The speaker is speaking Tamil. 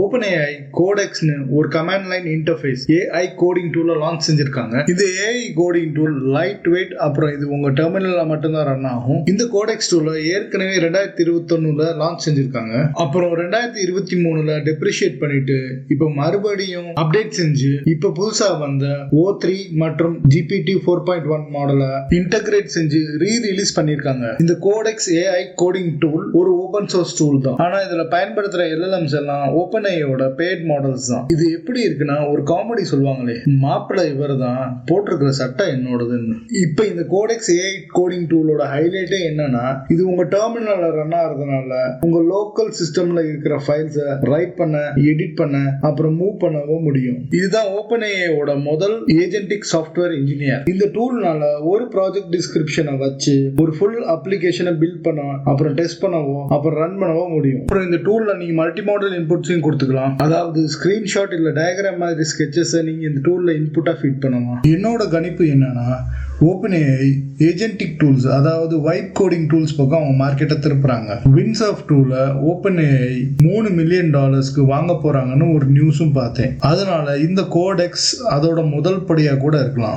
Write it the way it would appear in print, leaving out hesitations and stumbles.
OpenAI கோடெக்ஸ்னு ஒரு command line interface AI coding டூலை லான்ச் செஞ்சிருக்காங்க. இது AI coding tool lightweight, அப்புறம் இது உங்க டெர்மினல்ல மட்டும்தான் ரன் ஆகும். இந்த கோடெக்ஸ் டூலை ஏற்கனவே 2021 லான்ச் செஞ்சிருக்காங்க. அப்புறம் 2023 டெப்ரிஷியேட் பண்ணிட்டு இப்ப மறுபடியும் அப்டேட் செஞ்சு இப்ப புதுசா வந்த O3 மற்றும் GPT 4.1 மாடலை இன்டகிரேட் செஞ்சு ரீரிலீஸ் பண்ணிருக்காங்க. இந்த கோடெக்ஸ் AI கோடிங் டூல் ஒரு ஓபன் சோர்ஸ் டூல் தான். ஆனா இதுல பயன்படுத்துற LLMs எல்லாம் OpenAIயோட பெய்ட் மாடல்ஸ் தான். இது எப்படி இருக்குன்னா, ஒரு காமெடி சொல்லுவாங்களே, மாப்பிள்ளை இவர் தான், போட்டிருக்கிற சட்டை என்னோடதுன்னு. இப்ப இந்த கோடெக்ஸ் AI கோடிங் டூலோட ஹைலைட்டே என்னன்னா, இது உங்க டெர்மினல்ல ரன் ஆகிறதுனால உங்க லோக்கல் சிஸ்டம்ல இருக்கிற ஃபைல்ஸை ரைட் பண்ண, எடிட் பண்ண, அப்புறம் மூவ் பண்ணவும் முடியும். இதுதான் OpenAIயோட முதல் ஏஜென்டிக் சாஃப்ட்வேர் இன்ஜினியர். இந்த டூல்னால ஒரு ப்ராஜெக்ட் டிஸ்கிரிப்ஷனை வச்சு ஒரு ஃபுல் அப்ளிகேஷனை பில்ட் பண்ண, அப்புறம் டெஸ்ட் பண்ணவோ, அப்புறம் ரன் பண்ணவோ முடியும். அப்புறம் இந்த டூல்ல நீங்க மல்டி மாடல் இன்புட்ஸையும் கொடுத்துக்கலாம். அதாவது ஸ்கிரீன்ஷாட் இல்ல டயக்ராம் மாதிரி ஸ்கெட்சஸ் நீங்க இந்த டூல்ல இன்புட்டா ஃபீட் பண்ணலாம். என்னோட கணிப்பு என்னன்னா, OpenAI ஏஜென்டிக் டூல்ஸ், அதாவது வைப் கோடிங் டூல்ஸ் பக்கம் அவங்க மார்க்கெட்டை திருப்புறாங்க. வின்சாஃப்ட் டூல OpenAI $3 மில்லியன் வாங்க போறாங்கன்னு ஒரு நியூஸும் பார்த்தேன். அதனால இந்த கோடெக்ஸ் அதோட முதல் படியா கூட இருக்கலாம்.